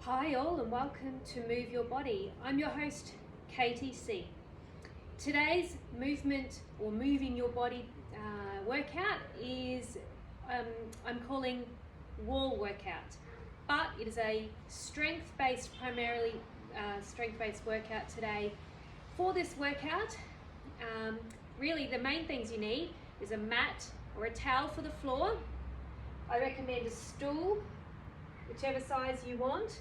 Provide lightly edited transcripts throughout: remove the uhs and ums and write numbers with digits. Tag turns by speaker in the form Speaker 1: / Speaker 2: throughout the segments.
Speaker 1: Hi all and welcome to Move Your Body. I'm your host KTC. Today's movement or moving your body workout is I'm calling wall workout, but it is a primarily strength-based workout today. For this workout, really the main things you need is a mat or a towel for the floor. I recommend a stool, whichever size you want,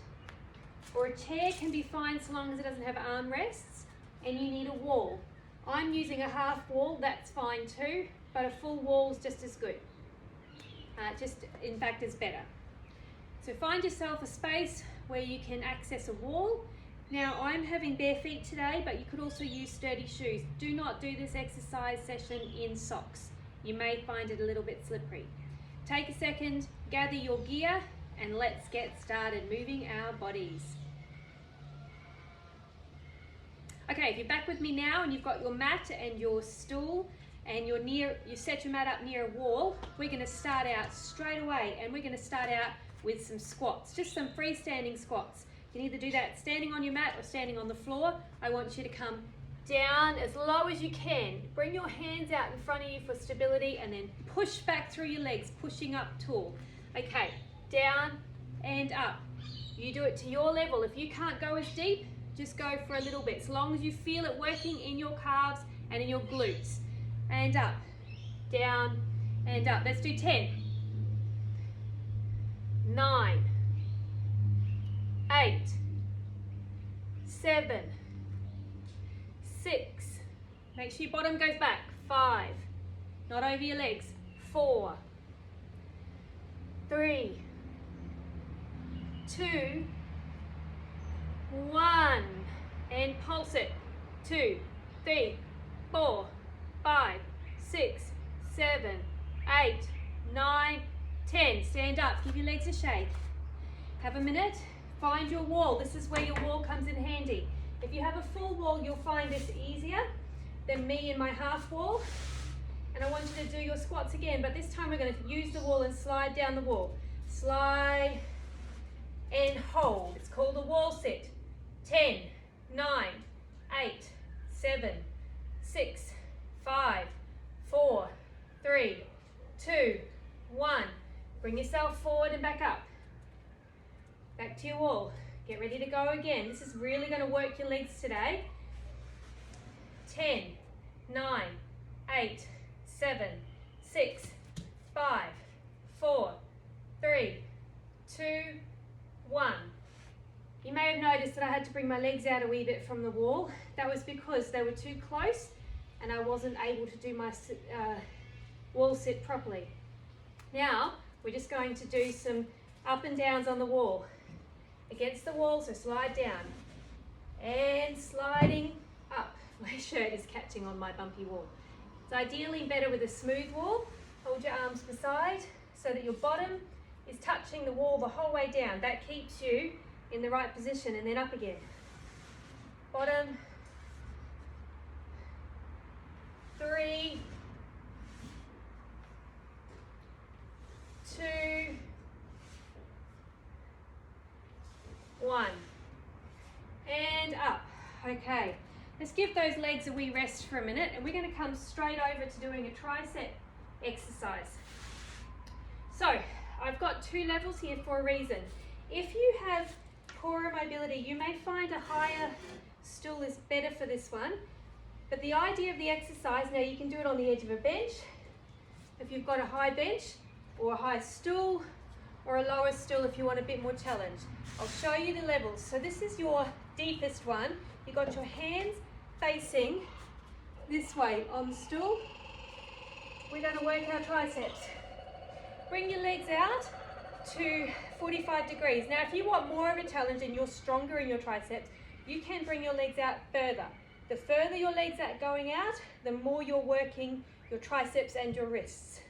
Speaker 1: or a chair can be fine so long as it doesn't have armrests, and you need a wall. I'm using a half wall, that's fine too, but a full wall is just as good. In fact, is better. So find yourself a space where you can access a wall. Now I'm having bare feet today, but you could also use sturdy shoes. Do not do this exercise session in socks. You may find it a little bit slippery. Take a second, gather your gear, and let's get started moving our bodies. Okay, if you're back with me now and you've got your mat and your stool and you set your mat up near a wall, we're going to start out straight away, and we're going to start out with some squats, just some freestanding squats. You can either do that standing on your mat or standing on the floor. I want you to come down as low as you can. Bring your hands out in front of you for stability and then push back through your legs, pushing up tall. Okay, down and up. You do it to your level. If you can't go as deep, just go for a little bit, so long as you feel it working in your calves and in your glutes. And up, down and up. Let's do 10, 9, 8, 7, 6. Make sure your bottom goes back. 5, not over your legs. 4, 3, 2, 1, and pulse it. 2, 3, 4, 5, 6, 7, 8, 9, 10. Stand up, give your legs a shake. Have a minute, find your wall. This is where your wall comes in handy. If you have a full wall, you'll find this easier than me in my half wall. And I want you to do your squats again, but this time we're going to use the wall and slide down the wall. Slide and hold. It's called a wall sit. 10, 9, 8, 7, 6, 5, 4, 3, 2, 1. Bring yourself forward and back up. Back to your wall. Get ready to go again. This is really going to work your legs today. 10, 9, 8, 7, 6, 5, 4, 3, 2, 1. You may have noticed that I had to bring my legs out a wee bit from the wall. That was because they were too close and I wasn't able to do my wall sit properly. Now we're just going to do some up and downs on the wall. Against the wall, so slide down and sliding up. My shirt is catching on my bumpy wall. It's ideally better with a smooth wall. Hold your arms beside so that your bottom is touching the wall the whole way down. That keeps you in the right position, and then up again. Bottom. 3, 2, 1. And up. Okay. Let's give those legs a wee rest for a minute, and we're going to come straight over to doing a tricep exercise. So, I've got 2 levels here for a reason. If you have poorer mobility, you may find a higher stool is better for this one. But the idea of the exercise, now you can do it on the edge of a bench, if you've got a high bench, or a high stool, or a lower stool if you want a bit more challenge. I'll show you the levels. So this is your deepest one. You've got your hands facing this way on the stool. We're going to work our triceps. Bring your legs out to 45 degrees. Now if you want more of a challenge and you're stronger in your triceps, you can bring your legs out further. The further your legs are going out, the more you're working your triceps and your wrists.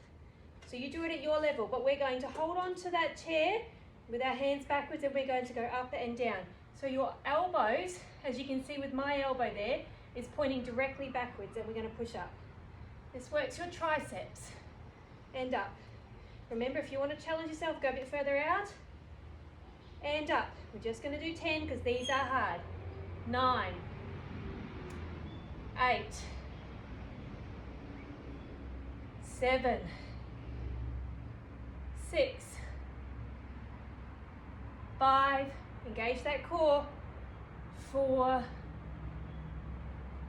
Speaker 1: So you do it at your level, but we're going to hold on to that chair with our hands backwards, and we're going to go up and down. So your elbows, as you can see with my elbow there, is pointing directly backwards, and we're going to push up. This works your triceps and up. Remember, if you want to challenge yourself, go a bit further out and up. We're just going to do 10 because these are hard. 9, 8, 7, 6, 5, engage that core, 4,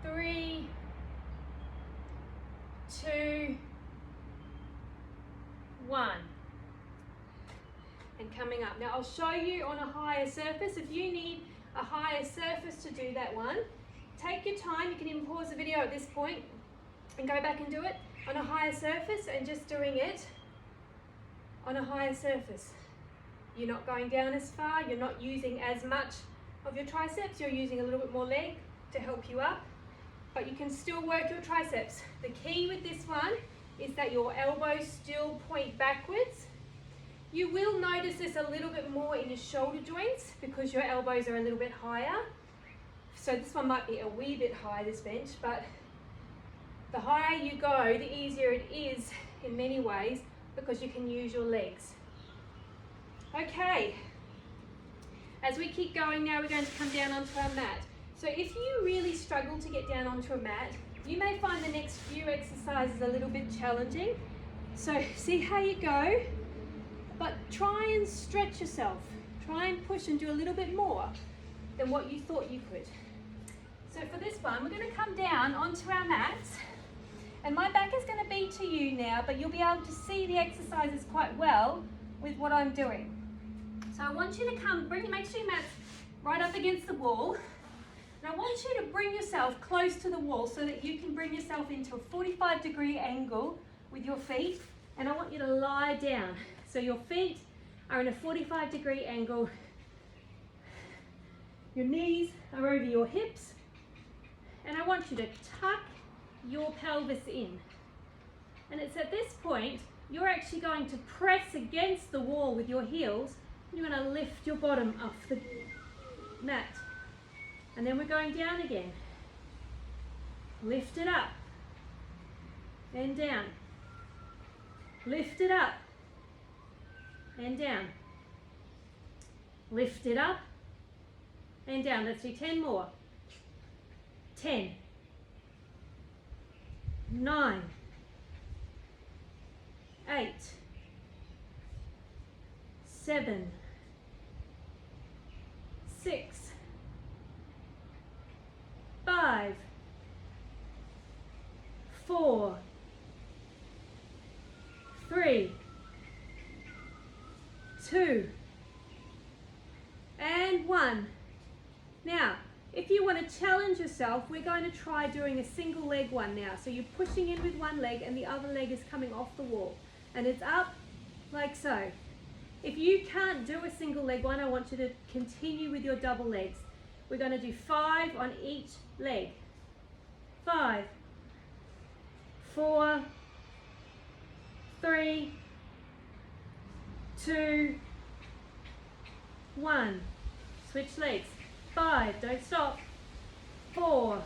Speaker 1: 3, 2, 1. And coming up. Now I'll show you on a higher surface. If you need a higher surface to do that one, take your time. You can even pause the video at this point and go back and do it on a higher surface, and just doing it on a higher surface. You're not going down as far, you're not using as much of your triceps, you're using a little bit more leg to help you up, but you can still work your triceps. The key with this one is that your elbows still point backwards. You will notice this a little bit more in your shoulder joints because your elbows are a little bit higher. So this one might be a wee bit high, this bench, but the higher you go, the easier it is in many ways because you can use your legs. Okay, as we keep going now, we're going to come down onto our mat. So if you really struggle to get down onto a mat, you may find the next few exercises a little bit challenging. So see how you go, but try and stretch yourself. Try and push and do a little bit more than what you thought you could. So for this one, we're going to come down onto our mats, and my back is going to be to you now, but you'll be able to see the exercises quite well with what I'm doing. So I want you to make sure your mat's right up against the wall. And I want you to bring yourself close to the wall so that you can bring yourself into a 45-degree angle with your feet. And I want you to lie down. So your feet are in a 45-degree angle. Your knees are over your hips. And I want you to tuck your pelvis in. And it's at this point, you're actually going to press against the wall with your heels. You're going to lift your bottom off the mat. And then we're going down again. Lift it up. And down. Lift it up. And down. Lift it up. And down. Let's do 10 more. 10. 9. 8. 7. 6. 5. 4. 3. 2. And 1. Now, if you want to challenge yourself, we're going to try doing a single leg one now. So you're pushing in with one leg and the other leg is coming off the wall. And it's up like so. If you can't do a single leg one, I want you to continue with your double legs. We're going to do 5 on each leg. 5, 4, 3, 2, 1. Switch legs. 5, don't stop. 4,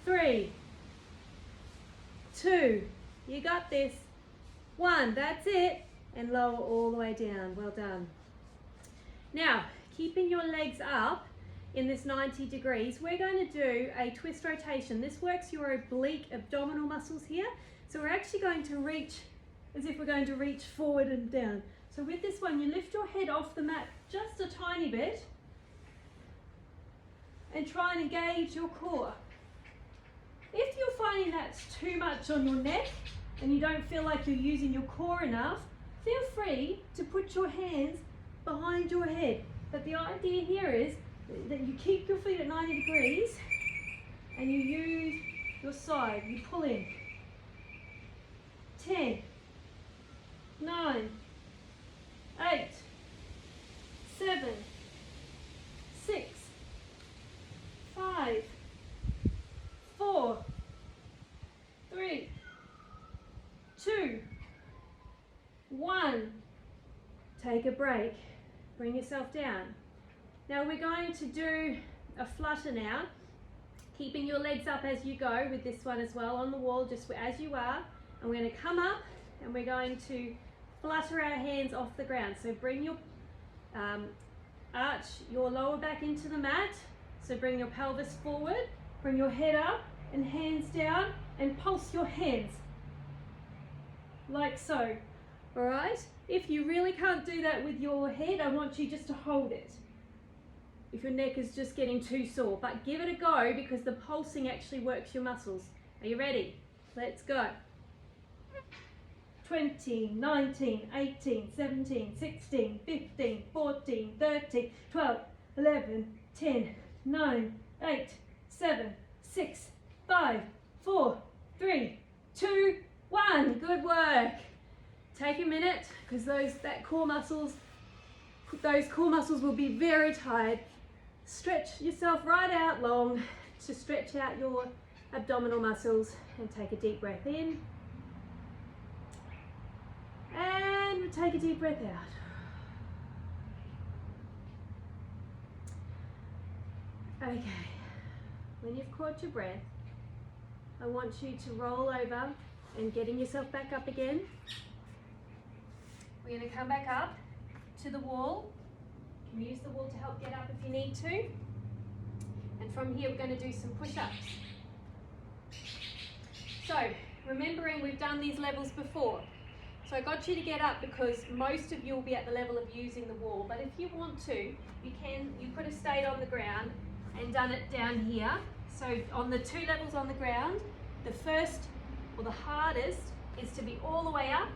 Speaker 1: 3, 2, you got this. 1, that's it. And lower all the way down. Well done. Now, keeping your legs up in this 90 degrees, we're going to do a twist rotation. This works your oblique abdominal muscles here. So we're actually going to reach as if we're going to reach forward and down. So with this one, you lift your head off the mat just a tiny bit and try and engage your core. If you're finding that's too much on your neck and you don't feel like you're using your core enough, feel free to put your hands behind your head. But the idea here is that you keep your feet at 90 degrees and you use your side. You pull in. 10, 9, 8, 7, 6, 5, 4, 3, 2, 1. Take a break. Bring yourself down. Now we're going to do a flutter now, keeping your legs up as you go with this one as well on the wall, just as you are. And we're going to come up and we're going to flutter our hands off the ground. So bring your arch your lower back into the mat. So bring your pelvis forward, bring your head up and hands down, and pulse your hands like so. All right? If you really can't do that with your head, I want you just to hold it if your neck is just getting too sore. But give it a go, because the pulsing actually works your muscles. Are you ready? Let's go. 20, 19, 18, 17, 16, 15, 14, 13, 12, 11, 10, 9, 8, 7, 6, 5, 4, 3, 2, 1. Good work. Take a minute, because those core muscles will be very tired. Stretch yourself right out long to stretch out your abdominal muscles, and take a deep breath in. And take a deep breath out. Okay, when you've caught your breath, I want you to roll over and getting yourself back up again. We're going to come back up to the wall. You can use the wall to help get up if you need to. And from here, we're going to do some push-ups. So, remembering we've done these levels before. So I got you to get up because most of you will be at the level of using the wall. But if you want to, you could have stayed on the ground and done it down here. So on the 2 levels on the ground, the first or the hardest is to be all the way up.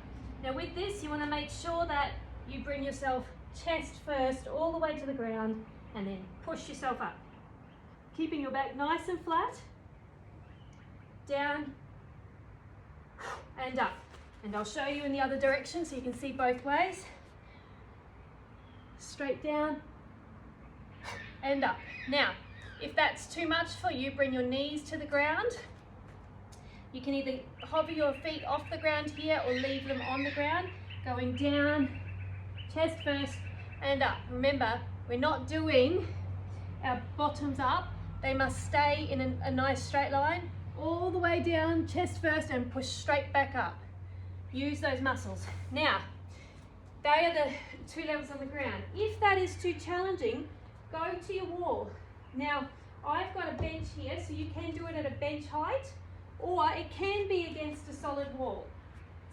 Speaker 1: Now with this, you want to make sure that you bring yourself chest first all the way to the ground, and then push yourself up. Keeping your back nice and flat, down and up. And I'll show you in the other direction so you can see both ways. Straight down and up. Now, if that's too much for you, bring your knees to the ground. You can either hover your feet off the ground here or leave them on the ground, going down, chest first and up. Remember, we're not doing our bottoms up. They must stay in a nice straight line, all the way down, chest first, and push straight back up. Use those muscles. Now, they are the 2 levels on the ground. If that is too challenging, go to your wall. Now, I've got a bench here, so you can do it at a bench height, or it can be against a solid wall,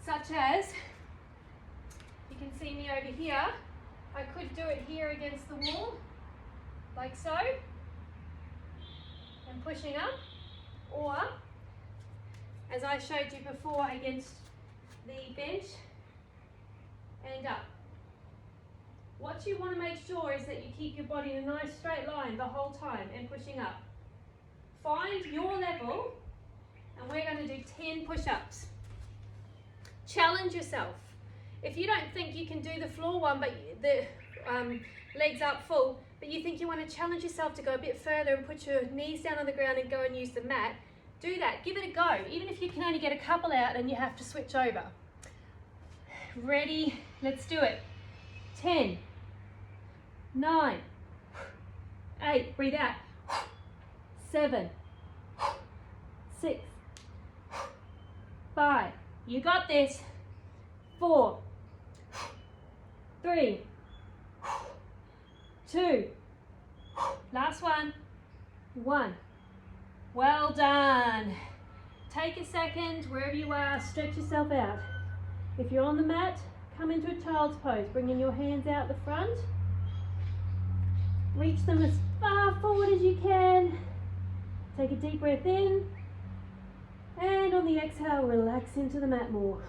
Speaker 1: such as, you can see me over here. I could do it here against the wall, like so, and pushing up, or, as I showed you before, against the bench and up. What you want to make sure is that you keep your body in a nice straight line the whole time and pushing up. Find your level, and we're going to do 10 push-ups. Challenge yourself. If you don't think you can do the floor one, but the legs up full, but you think you want to challenge yourself to go a bit further and put your knees down on the ground and go and use the mat, do that. Give it a go, even if you can only get a couple out and you have to switch over. Ready? Let's do it. 10, 9, 8, breathe out. 7, 6, 5, you got this. 4, 3, 2, last one, 1. Well done. Take a second, wherever you are, stretch yourself out. If you're on the mat, come into a child's pose, bringing your hands out the front. Reach them as far forward as you can. Take a deep breath in, and on the exhale, relax into the mat more.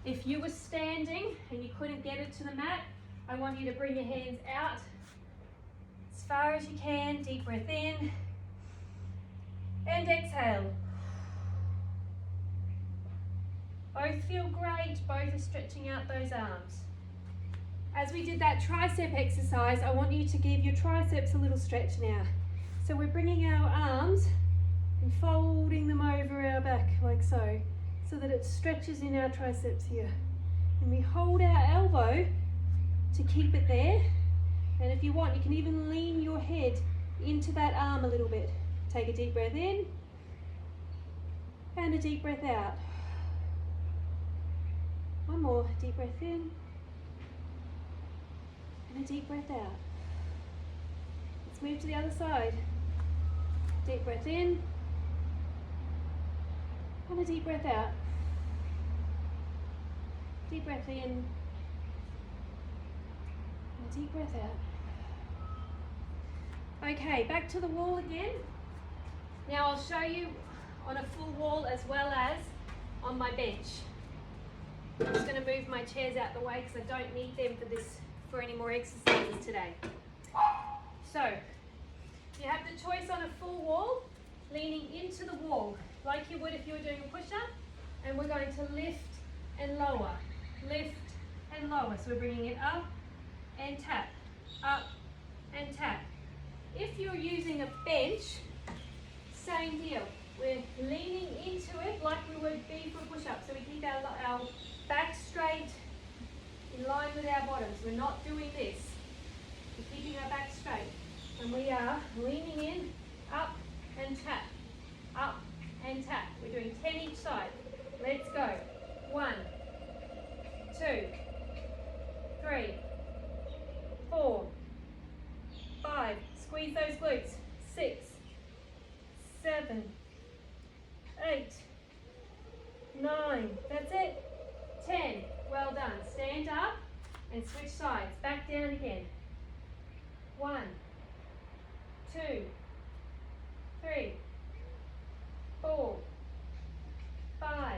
Speaker 1: If you were standing and you couldn't get it to the mat, I want you to bring your hands out as far as you can. Deep breath in and exhale. Both feel great, both are stretching out those arms. As we did that tricep exercise, I want you to give your triceps a little stretch now. So we're bringing our arms and folding them over our back like so that it stretches in our triceps here. And we hold our elbow to keep it there. And if you want, you can even lean your head into that arm a little bit. Take a deep breath in and a deep breath out. One more, deep breath in And a deep breath out. Let's move to the other side. Deep breath in. And a deep breath out. Deep breath in. And a deep breath out. Okay, back to the wall again. Now I'll show you on a full wall as well as on my bench. I'm just going to move my chairs out the way because I don't need them for any more exercises today. So, you have the choice on a full wall, leaning into the wall, like you would if you were doing a push-up, and we're going to lift and lower, lift and lower. So we're bringing it up and tap, up and tap. If you're using a bench, same deal. We're leaning into it like we would be for a push-up. So we keep our back straight in line with our bottoms. We're not doing this. We're keeping our back straight. And we are leaning in, up and tap, up and tap. We're doing 10 each side. Let's go. 1, 2, 3, 4, 5. Squeeze those glutes. 6, 7, 8, 9. That's it. 10. Well done. Stand up and switch sides. Back down again. 1, 2, 3, 4, 5,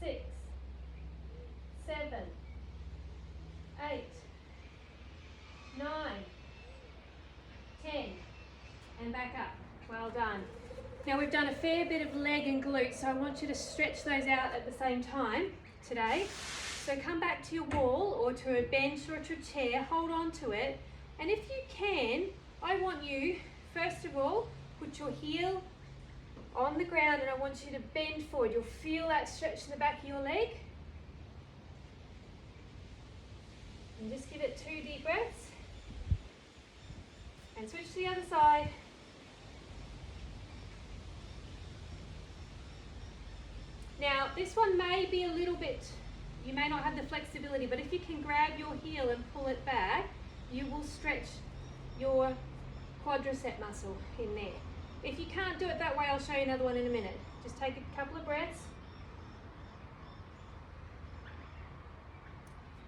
Speaker 1: 6, 7, 8, 9, 10. And back up. Well done. Now we've done a fair bit of leg and glutes, so I want you to stretch those out at the same time today. So come back to your wall or to a bench or to a chair, hold on to it, and if you can, I want you, first of all, put your heel on the ground and I want you to bend forward. You'll feel that stretch in the back of your leg. And just give it 2 deep breaths. And switch to the other side. Now, this one may be a little bit, you may not have the flexibility, but if you can grab your heel and pull it back, you will stretch your quadricep muscle in there. If you can't do it that way, I'll show you another one in a minute. Just take a couple of breaths.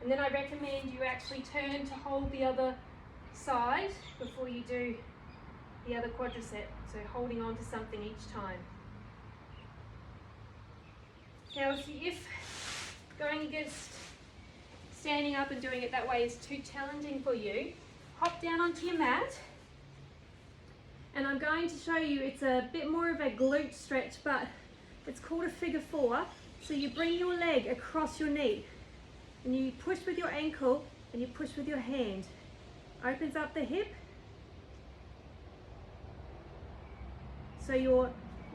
Speaker 1: And then I recommend you actually turn to hold the other side before you do the other quadricep. So holding on to something each time. Now if going against standing up and doing it that way is too challenging for you, hop down onto your mat. And I'm going to show you, it's a bit more of a glute stretch, but it's called a figure 4. So you bring your leg across your knee and you push with your ankle and you push with your hand. Opens up the hip. So your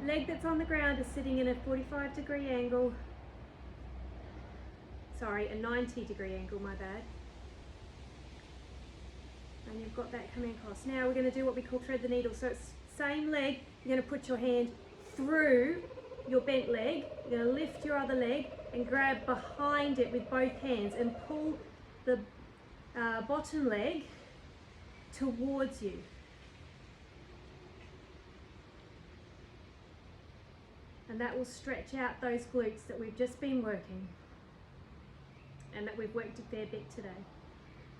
Speaker 1: leg that's on the ground is sitting in a 45-degree angle. Sorry, a 90-degree angle, my bad. And you've got that coming across. Now we're going to do what we call thread the needle. So it's same leg, you're going to put your hand through your bent leg, you're going to lift your other leg and grab behind it with both hands and pull the bottom leg towards you. And that will stretch out those glutes that we've just been working and that we've worked a fair bit today.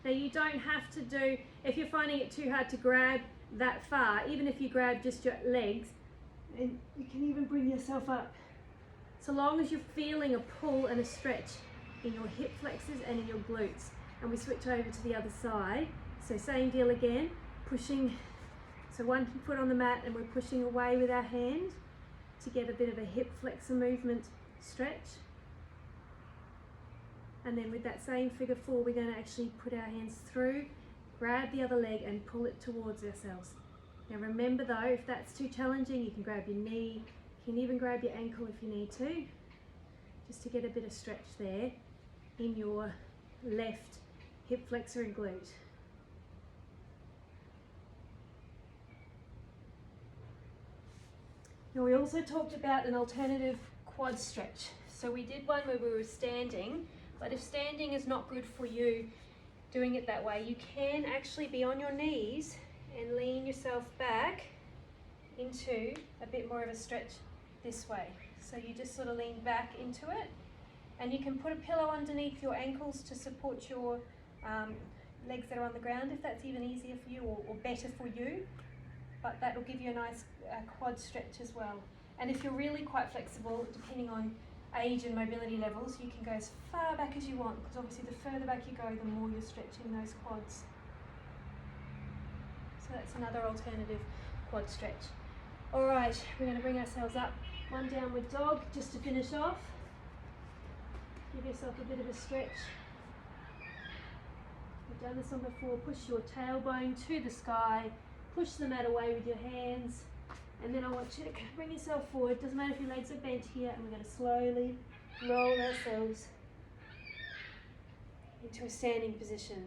Speaker 1: Now you don't have to do, if you're finding it too hard to grab that far, even if you grab just your legs, and you can even bring yourself up. So long as you're feeling a pull and a stretch in your hip flexors and in your glutes. And we switch over to the other side. So same deal again, pushing, so one foot on the mat and we're pushing away with our hand to get a bit of a hip flexor movement stretch. And then with that same figure 4, we're going to actually put our hands through, grab the other leg and pull it towards ourselves. Now remember though, if that's too challenging, you can grab your knee, you can even grab your ankle if you need to, just to get a bit of stretch there in your left hip flexor and glute. Now we also talked about an alternative quad stretch. So we did one where we were standing, but if standing is not good for you, doing it that way. You can actually be on your knees and lean yourself back into a bit more of a stretch this way. So you just sort of lean back into it, and you can put a pillow underneath your ankles to support your legs that are on the ground if that's even easier for you or better for you, but that will give you a nice quad stretch as well. And if you're really quite flexible, depending on age and mobility levels, you can go as far back as you want, because obviously the further back you go, the more you're stretching those quads. So that's another alternative quad stretch. All right, we're going to bring ourselves up. One downward dog just to finish off. Give yourself a bit of a stretch. We've done this one before. Push your tailbone to the sky. Push the mat away with your hands. And then I want you to bring yourself forward. Doesn't matter if your legs are bent here. And we're going to slowly roll ourselves into a standing position.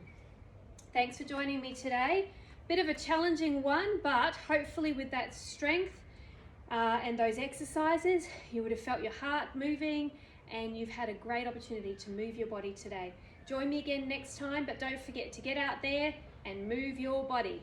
Speaker 1: Thanks for joining me today. Bit of a challenging one, but hopefully with that strength and those exercises, you would have felt your heart moving, and you've had a great opportunity to move your body today. Join me again next time, but don't forget to get out there and move your body.